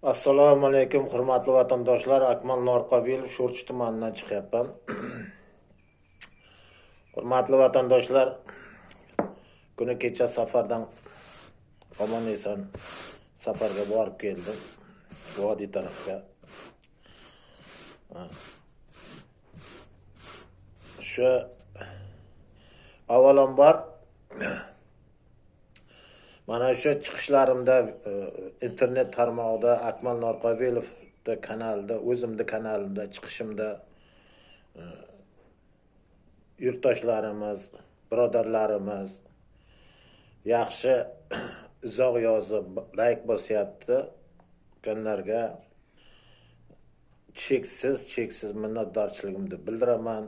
Assalomu alaykum, hurmatli vatandoshlar. Akmal Norqobilov Sho'rchi tumanidan chiqyapman. Hurmatli vatandoshlar, kuni kecha safardan omon eson safarga borib keldim. Vodiy tarafga. Shu avvalambor mana shu chiqishlarimda internet tarmog'ida Akmal Norqobilov kanalida, o'zimda kanalimda chiqishimda yurtdoshlarimiz, birodarlarimiz yaxshi izoh yozib, like bosyapti. Ularga cheksiz minnatdorchiligimni bildiraman.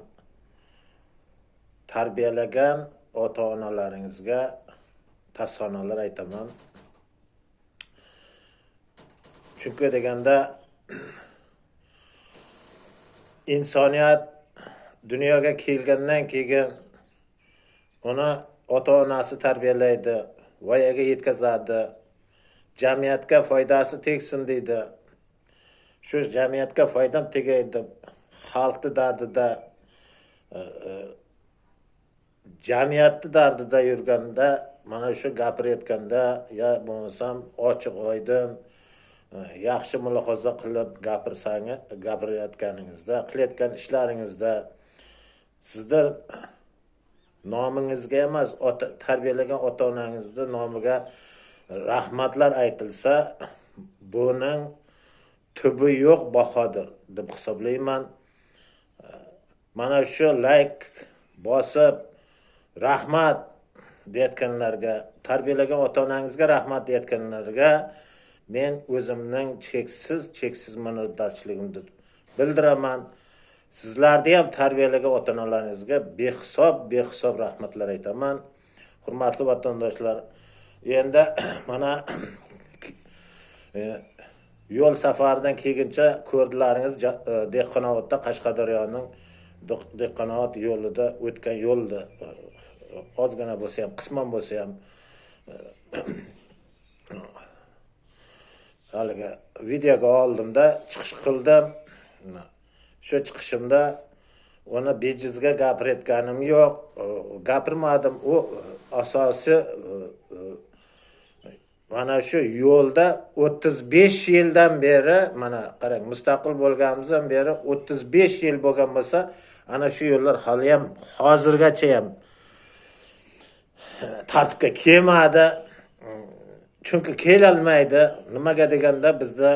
Tarbiyalagan ota-onalaringizga tasannolar aytaman. Chunki deganda insoniyat dunyoga kelgandan keyin uni ota-onasi tarbiyalaydi, voyaga yetkazadi, jamiyatga foydasi tegsin deydi. Shu jamiyatga foydam tegaydi, xalqni dardida, jamiyatni dardida yurganda, mana shu gapirayotganda, ya bo'lmasam ochiq oydin yaxshi mulohaza qilib gapirayotganingizda, qilayotgan ishlaringizda sizda nomingizga emas, tarbiyalagan ota-onangizning nomiga rahmatlar aytilsa, buning tubi yo'q bahodir deb hisoblayman. Mana shu like bosib rahmat deyotganlarga, tarbiyalagan ota-onangizga rahmat deyotganlarga men o'zimning cheksiz minnatdorchiligimni bildiraman. Sizlarni ham tarbiyalagan ota-onalaringizga behisob rahmatlar aytaman. Hurmatli vatandoshlar, endi mana yo'l safaridan keyincha ko'rdilaringiz, Dehqonobodda, Qashqadaryoning Dehqonobod yo'lida o'tgan yo'lda ozgina bo'lsa ham, qisman bo'lsa ham haliga videoga oldimda chiqish qildim. Shu chiqishimda uni bejizga gapirayotganim yo'q, gapirmadim. U asosiy mana shu yo'lda 35 yildan beri, mana qarang, mustaqil bo'lganimizdan beri 35 yil bo'lgan bo'lsa, ana shu yo'llar hali ham hozirgacha ham tartibga kelmadi. Chunki kelolmaydi. Nimaga deganda bizda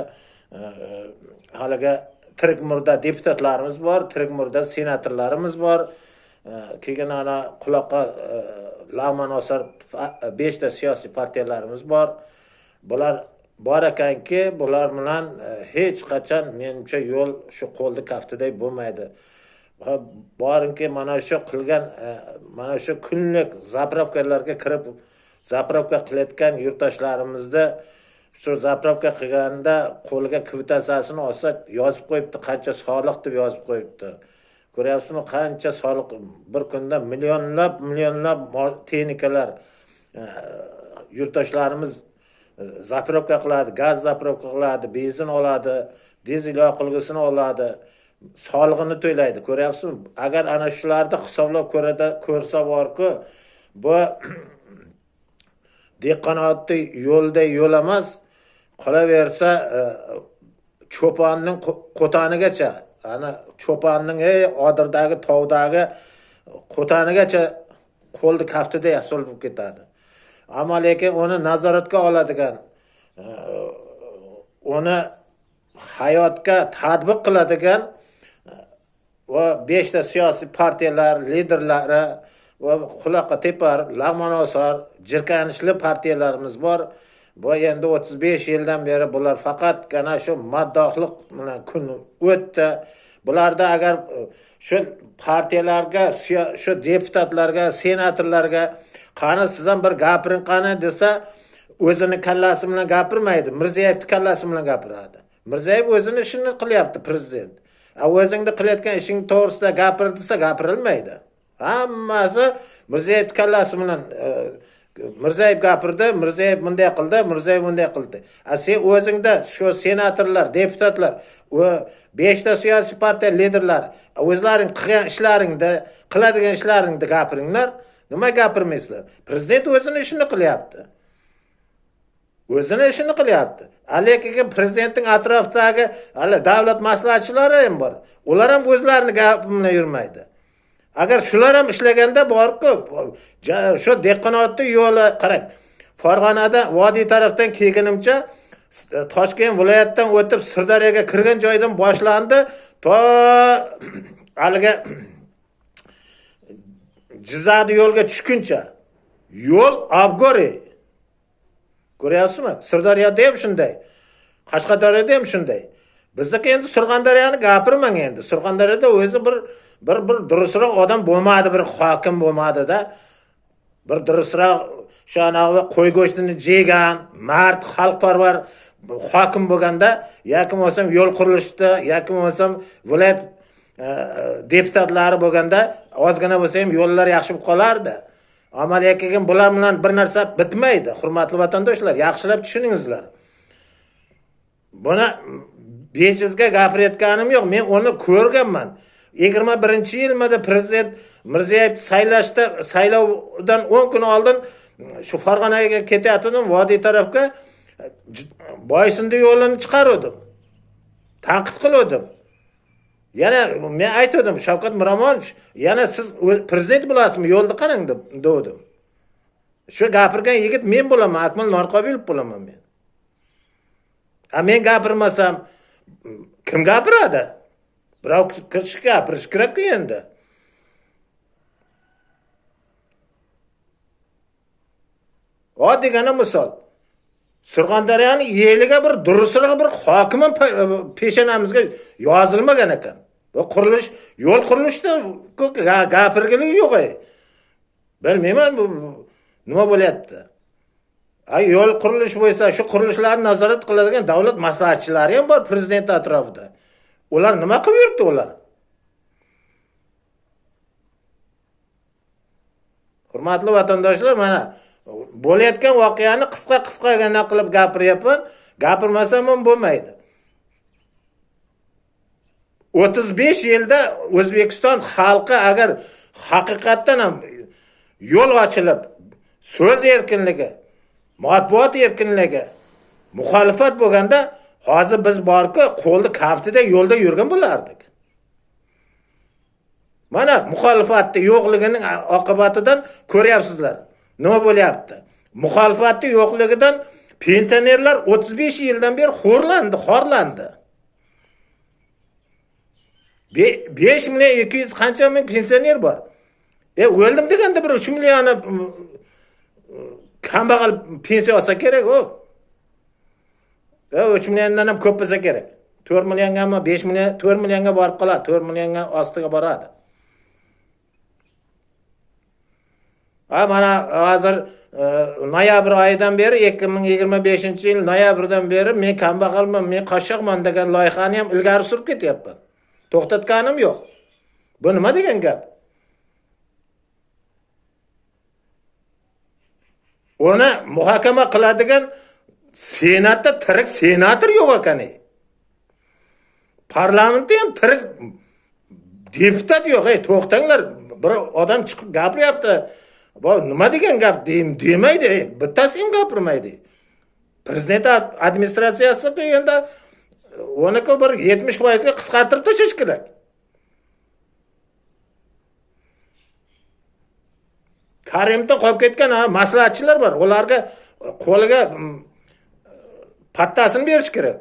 haliga tirik murda deputatlarimiz bor, tirik murda senatorlarimiz bor. Keyin ana quloqqa lag'mon osar 5 ta siyosiy partiyalarimiz bor. Bular bor ekanki, bular bilan hech qachon menimcha yo'l shu qo'lni kaftiday bo'lmaydi. Borinki mana shu qilgan, mana shu kunlik zapravkalarga kirib zapravka qilayotgan yurtdoshlarimizni shu zapravka qilganda qo'liga kvitantsiyasini olsa, yozib qo'yibdi, qancha soliq deb yozib qo'yibdi. Ko'ryapsizmi, qancha soliq, bir kunda millionlab texnikalar yurtdoshlarimiz zapravka qiladi, gaz zapravka qiladi, benzin oladi, dizel yoqilg'isini oladi, solig'ini to'laydi. Ko'ryapsizmi? Agar ana shularni hisoblab ko'rsa borku, bu Dehqonobodda yo'lda yo'l emas, qolaversa cho'ponning qo'tanigacha, ana cho'ponning Odirdagi tog'dagi qo'tanigacha qo'lni kaftida yasol bo'lib ketadi. Ammo lekin uni nazoratga oladigan, uni hayotga tatbiq qiladigan va 5 ta siyosiy partiyalar liderlari va quloqqa tepar, lag'mon osar, jirkanishli partiyalarimiz bor. Bu endi 35 yildan beri bular faqatgina shu maddohlik bilan kun o'tdi. Bularda agar shu partiyalarga, shu deputatlarga, senatorlarga qani siz ham bir gapiring qani desa, o'zini kallasi bilan gapirmaydi, Mirziyoyevning kallasi bilan gapiradi. Mirziyoyev o'zini ishini qilyapti, prezident. O'zingni qilayotgan ishing to'g'risida gapir desa gapirilmaydi. Hammasi Mirziyoyev kallasi bilan Mirziyoyev gapirdi, Mirziyoyev bunday qildi, Mirziyoyev bunday qildi. Sen o'zingda shu senatorlar, deputatlar va 5 ta siyosiy partiya liderlari o'zlaring qilgan ishlaringda, qiladigan ishlaringda gapiringlar. Nima gapirmaysizlar? Prezident o'zini ishini qilyapti. O'zini ishini qilyapti. Lekin prezidentning atrofidagi davlat maslahatchilari ham bor. Ular ham o'zlarini gapi bilan yurmaydi. Agar shular ham ishlaganda borku, shu Dehqonobodda yo'li qarang. Farg'onada vodiy tarafdan kelganimcha Toshkent viloyatidan o'tib Sirdaryoga kirgan joydan boshlandi, to haliga Jizzaxda yo'lga tushguncha yo'l abgori. Ko'ryapsizmi? Sirdaryoda ham shunday. Qashqadaryoda ham shunday. Bizdagi endi Surxondaryoni gapirmang endi. Surxondaryoda o'zi bir durustroq odam bo'lmadi, bir hokim bo'lmadi-da. Bir durustroq shu anavi qo'y go'shtini jegan, mard, xalqparvar hokim bo'lganda, yoki bo'lsam yo'l qurilishida, yoki bo'lsam viloyat deputatlari bo'lganda, ozgina bo'lsa ham yo'llar yaxshi bo'lib qolardi. Amaliga kelgan bular bilan bir narsa bitmaydi. Hurmatli vatandoshlar, yaxshilab tushuningizlar. Buni bejizga gapirayotganim yo'q. Men uni ko'rganman. 21-yilmada prezident Mirziyoyev saylovdan 10 kun oldin shu Farg'onaga ketayotgandim, vodiy tarafga Boysunda yo'lini chiqardim. Tanqid qildim. Yana men aytdim, Shavkat Miromonovich, yana siz prezident bo'lasizmi? Yo'lni qarang dedim. Shu gapirgan yigit men bo'laman, Akmal Norqobilov bo'laman men. Men gapirmasam kim gapiradi? Birov gapirish kerak endi. Oddiygina misol. Surxondaryoning yeliga bir durusroq bir hokim peshonamizga yozilmagan ekan. Bu qurilish, yo'l qurilishda gapirgiligi yo'q. Bilmayman bu nima bo'lyapti. Yo'l qurilish bo'lsa, shu qurilishlarni nazorat qiladigan davlat maslahatchilari ham bor prezident atrofida. Ular nima qilib yuribdi ular? Hurmatli vatandoshlar, mana bo'layotgan voqeani qisqa-qisqagina qilib gapiryapman. Gapirmasam ham bo'lmaydi. 35 yilda O'zbekiston xalqi agar haqiqatdan ham yo'l ochilib, so'z erkinligi, matbuot erkinligi, muxolifat bo'lganda, hozir biz borku qo'lda kaftida yo'lda yurgan bo'lardik. Mana muxolifatni yo'qligining oqibatidan ko'ryapsizlar. Nima bo'lyapti? Muxolifatni yo'qligidan pensionerlar 35 yildan beri xorlandi. 5.200.000 qancha ming pensioner bor. O'ldim deganda bir 3 million kambag'al pensiya olsa kerak u. 3 milliondan ham ko'p bo'lsa kerak. 4 millionga ham 5 million, 4 millionga borib qoladi, 4 millionga ostiga boradi. Mana hozir noyabr oyidan beri 2025-yil noyabrdan beri men kambag'alman, men qashshoqman degan loyihani ham ilgari surib ketyapman. To'xtatganim yo'q. Bu nima degan gap? Uni muhokama qiladigan senatda tirik senator yo'q ekan. Parlamentda ham tirik deputat yo'q. To'xtanglar, bir odam chiqib gapiryapti. Bu nima degan gap demaydi, bittasi ham gapirmaydi. Prezident administratsiyasi endi o'niki bir 70% ga qisqartirib tashlash kerak. Karimdan qolib ketgan maslahatchilar bor. Ularga qo'liga pattasini berish kerak.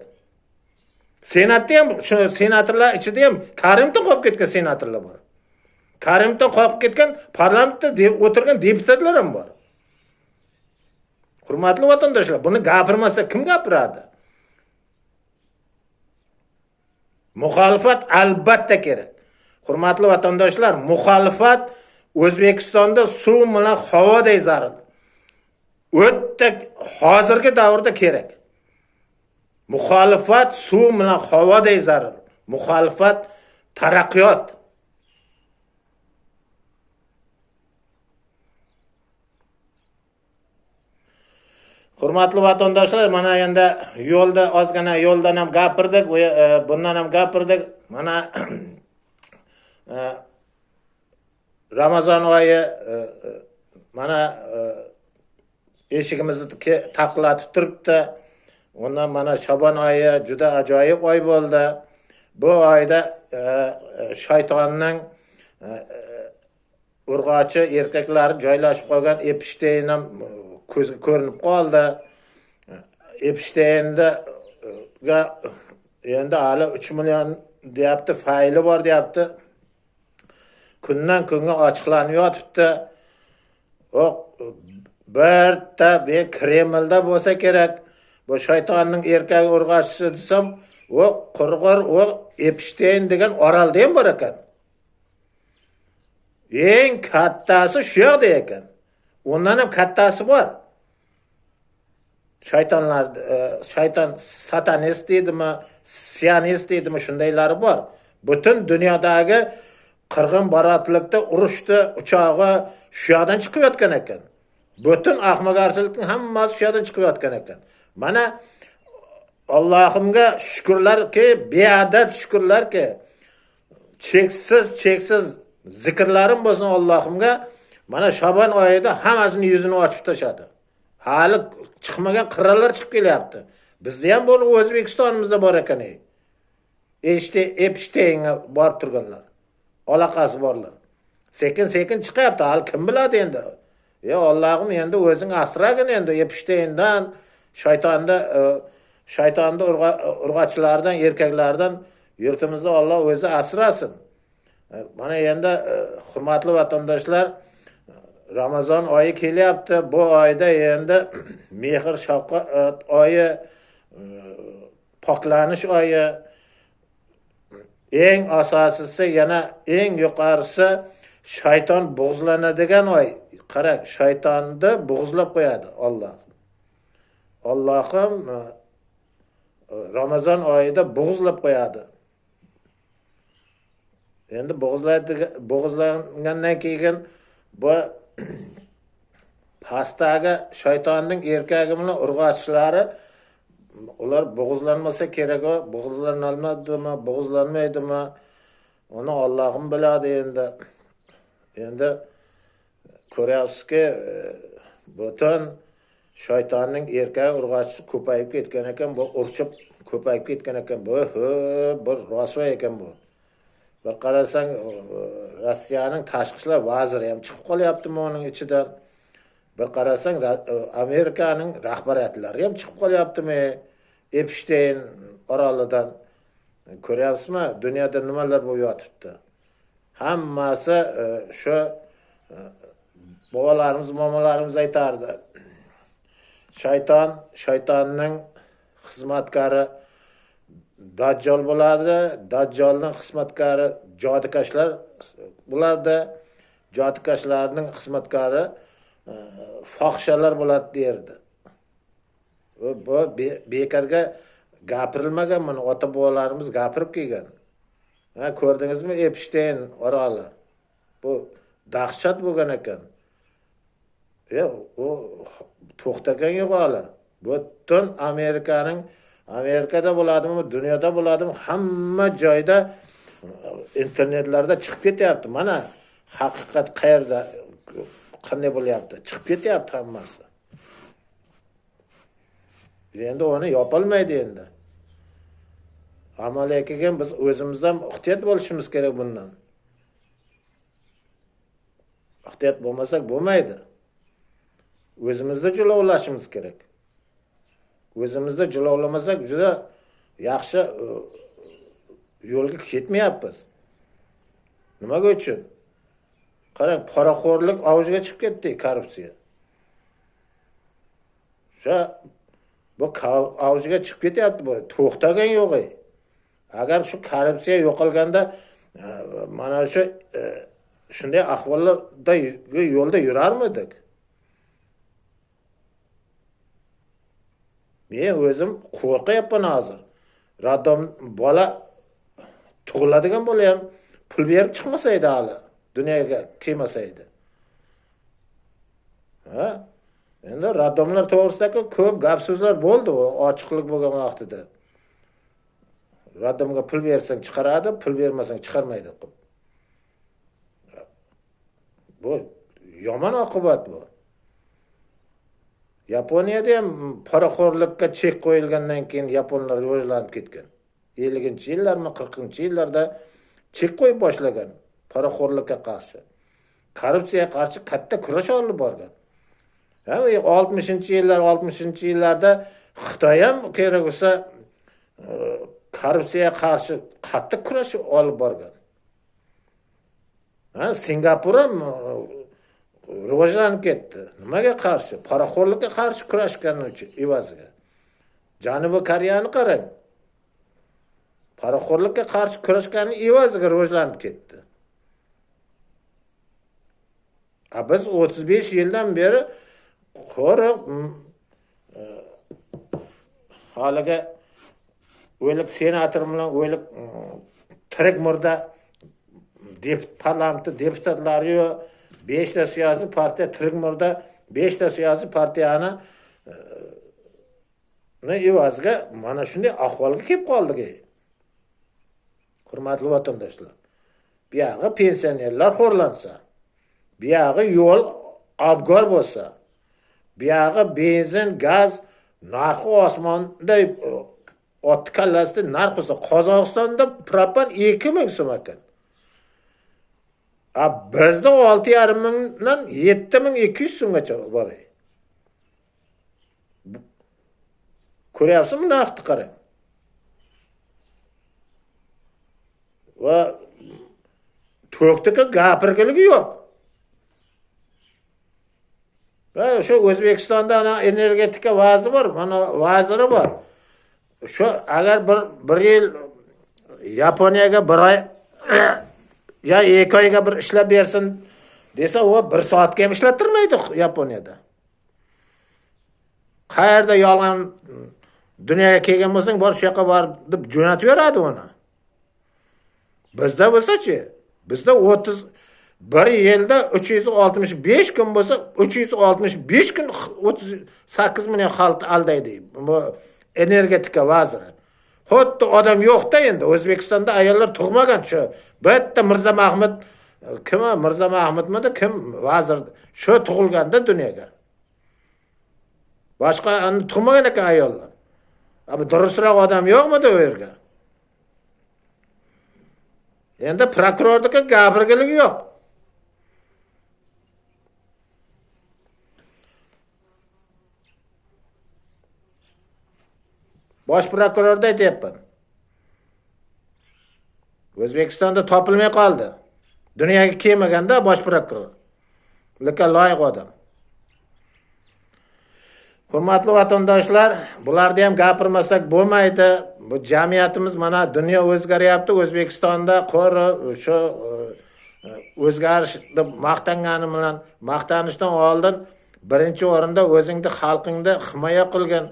Senatda ham, shu senatorlar ichida ham Karimdan qolib ketgan senatorlar bor. Karimdan qolib ketgan parlamentda o'tirgan deputatlar ham bor. Hurmatli vatandoshlar, buni gapirmasa kim gapiradi? Muxolifat albatta kerak. Hurmatli vatandoshlar, muxolifat O'zbekistonda suv bilan havoday zarur. O'tda hozirgi davrda kerak. Muxolifat suv bilan havoday zarur. Muxolifat taraqqiyot. Hurmatli vatandoshlar, mana endi yo'lda ozgina yo'ldan ham gapirdik, bundan ham gapirdik. Mana Ramazon oyi mana eshigimizni taqillatib turibdi. Ondan mana Shabon oyi juda ajoyib oy bo'ldi. Bu oyda shaytonning urg'ochi erkaklari joylashib qolgan Epstein ham ko'zga ko'rinib qoldi. Epsteinda endi hali 3 million deyapti, fayli bor deyapti. Kundan kunga ochiqlanib yotibdi. O birta Kremlda bo'lsa kerak. Bu shaytonning erkak urg'ochisi desam, o qurg'ur o Epstein degan orolda ham bor ekan. Eng kattasi shu yoqda ekan. Undan ham kattasi bor. Shaytonlar, shayton satanist deydimi, sionist deydimi, shundaylari bor. Butun dunyodagi qirg'in baratlikda urushda uchog'i shu yoqdan chiqib yotgan ekan. Butun ahmoqarchilikning hammasi shu yoqdan chiqib yotgan ekan. Mana Allohimga shukrlarki, beadad shukrlarki, cheksiz zikrlarim bo'lsin Allohimga. Mana Shabon oyida hammasini yuzini ochib tashadi. Hali chiqmagan qirralar chiqib kelyapti. Bizda ham bor, O'zbekistonimizda bor ekan. Epstein borib turganlar. Aloqasi borlar. Sekin chiqyapti. Hali kim biladi endi? Allohim endi o'zing asragin endi Epsteindan, shaytonda urg'ochilardan, erkaklardan yurtimizda Alloh o'zi asrasin. Mana endi hurmatli vatandoshlar, Ramazon oyi kelyapti. Bu oyda endi mehr shafqat oyi, poklanish oyi, eng asosiysi yana eng yuqorisi shayton bug'zlanadigan oy. Qarang, shaytonni bug'zlab qo'yadi Alloh. Allohim Ramazon oyida bug'zlab qo'yadi. Endi bug'zlangandan keyin bu pastdagi shaytonning erkagi bilan urg'ochlari ular bug'zlanmasa kerak, bug'zlanolmadimi, bug'zlanmaydimi? Uni Allohim biladi endi. Endi ko'ryapsizki, butun shaytonning erkak urg'ochisi ko'payib ketgan ekan, bu urchib ko'payib ketgan ekan. Bu bir rosvoy ekan bu. Bir qarasang, Rossiyaning tashqi ishlar vaziri ham chiqib qolyaptimi uning ichidan? Bir qarasang, Amerikaning rahbariyatlari ham chiqib qolyaptimi Epstein orolidan? Ko'ryapsizmi, dunyoda nimalar bo'lib yotibdi? Hammasi shu bobolarimiz, momolarimiz aytardi. Shaytonning xizmatkari Dajjal bo'ladi, Dajjalning xizmatkari jodikashlar bo'ladi, jodikashlarning xizmatkari fohishalar bo'ladi derdi. Bu bekarga gapirilmagan, buni ota-bobolarimiz gapirib kelgan. Ko'rdingizmi Epstein oroli? Bu dahshat bo'lgan ekan. U to'xtagan yo'q hali. Butun Amerikada bo'ladimi, dunyoda bo'ladimi, hamma joyda internetlarda chiqib ketyapti. Mana haqiqat qayerda, qanday bo'lyapti? Chiqib ketyapti hammasi. Endi uni yopolmaydi endi. Amaliy kelgan biz o'zimizdan ehtiyot bo'lishimiz kerak bundan. Ehtiyot bo'lmasak bo'lmaydi. O'zimizda jilovlashimiz kerak. O'zimizda jilovlamasak juda yaxshi yo'lga ketmayapmiz. Nimaga uchun? Qarang, poraxo'rlik avjiga chiqib ketdi, korrupsiya. Bu avjiga chiqib ketyapti, bu to'xtagan yo'q. Agar shu korrupsiya yo'qolganda mana shu shunday ahvollarda yo'lda yurarmidik? Men o'zim qo'rqyapman hozir. Radom bola tug'iladigan bola ham pul berib chiqmasaydi hali, dunyoga kelmasaydi. Endi raddomlar to'g'risidagi ko'p gap so'zlar bo'ldi u ochiqlik bo'lgan vaqtida. Raddomga pul bersang chiqaradi, pul bermasang chiqarmaydi. Bu yomon oqibat bu. Yaponiyada ham poraxo'rlikka chek qo'yilgandan keyin yaponlar rivojlanib ketgan. 50-yillarmi, 40-yillarda chek qo'yib boshlagan poraxo'rlikka qarshi. Korrupsiyaga qarshi katta kurash olib borgan. Ha, 60-yillarda Xitoy ham kerak bo'lsa korrupsiyaga qarshi qattiq kurash olib borgan. Ha, Singapur ham rivojlanib ketdi. Nimaga qarshi? Poraxo'rlikka qarshi kurashgan uchun evaziga. Janubiy Koreyani qarang. Poraxo'rlikka qarshi kurashgani evaziga rivojlanib ketdi. Biz 35 yildan beri haliga o'lik senator bilan o'lik tirik murda parlamentda deputatlari 5 ta siyosiy partiya tirik murda 5 ta siyosiy partiyani evaziga mana shunday ahvolga kelib qoldik. Hurmatli vatandoshlar, bu yog'i pensionerlar xo'rlansa, bu yog'i yo'l abgor bo'lsa, bu yog'i benzin, gaz narxi osmonday ot kallasida narx bo'lsa, Qozog'istonda propan 2000 so'm ekan. Bizda 6,5 mingdan 7200 so'mgacha bor. Ko'ryapsizmi narxni qarang. Va to'qtiga gapirgiligi yo'q. Va shu O'zbekistonda energetika vaziri bor, mana vaziri bor. Shu agar bir yil Yaponiyaga bir oy ya 2 oyga bir ishlab bersin desa, u 1 soatga ham ishlattirmaydi Yaponiyada. Qayerda yolg'on dunyoga kelgan bo'lsang, bor shu yoqqa bor deb jo'natib beradi uni. Bizda bo'lsa-chi, bizda 1 yilda 365 kun bo'lsa, 365 kun 38 million xalq aldaydi. Bu energetika vaziri. Xuddi odam yo'qda endi. O'zbekistonda ayollar tug'magan shu. Bitta Mirza Mahmud, kim Mirza Mahmudmidi, kim vazir shu tug'ilganda dunyoga. Boshqa tug'magan ekan ayollar. Abi durustroq odam yo'qmidi u yerga? Endi prokurorga gapirgiligi yo'q. Bosh prokurorda aytyapman. O'zbekistonda topilmay qoldi. Dunyoga kelmaganda bosh prokuror. Lekin loyiq odam. Hurmatli vatandoshlar, bularni ham gapirmasak bo'lmaydi. Bu jamiyatimiz mana dunyo o'zgaryapti. O'zbekistonda shu o'zgarish deb maqtangani bilan maqtanishdan oldin birinchi o'rinda o'zingni xalqingni himoya qilgan,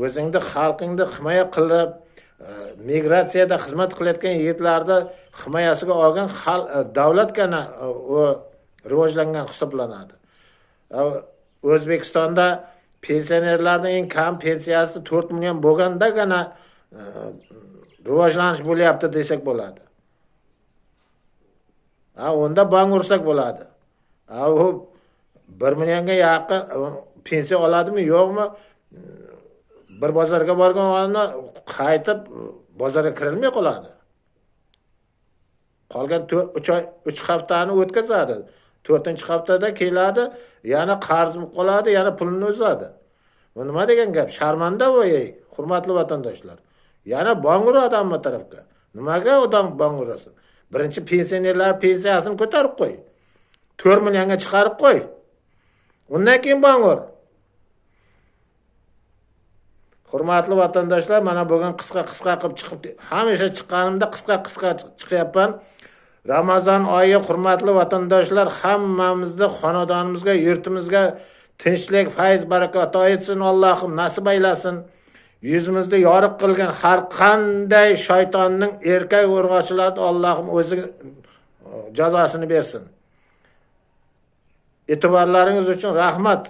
o'zingni xalqingni himoya qilib, migratsiyada xizmat qilayotgan yigitlarni himoyasiga olgan davlatgina u rivojlangan hisoblanadi. O'zbekistonda pensionerlarning eng kam pensiyasi 4 million bo'lgandagina rivojlanish bo'lyapti desak bo'ladi. Unda bang ursak bo'ladi. U 1 millionga yaqin pensiya oladimi, yo'qmi? Bir bozorga borgan odamni qaytib bozorga kirilmay qoladi. Qolgan 3 haftani o'tkazadi. 4-haftada keladi, yana qarz bo'lib qoladi, yana pulni o'zadi. Bu nima degan gap? Sharmanda voy, hurmatli vatandoshlar. Yana bong uradi hamma tarafga. Nimaga odam bong urasin? Birinchi pensionerlar pensiyasini ko'tarib qo'y. 4 millionga chiqarib qo'y. Undan keyin bong ur. Hurmatli vatandoshlar, mana bugun qisqa qilib chiqib, hamisha chiqqanimda qisqa chiqyapman. Ramazon oyi, hurmatli vatandoshlar, hammamizga, xonadonimizga, yurtimizga tinchlik, fayz, baraka ato etsin, Allohim nasib aylasin. Yuzimizni yoriq qilgan har qanday shaytonning erkak urg'ochilarga Allohim o'zi jazosini bersin. E'tiborlaringiz uchun rahmat.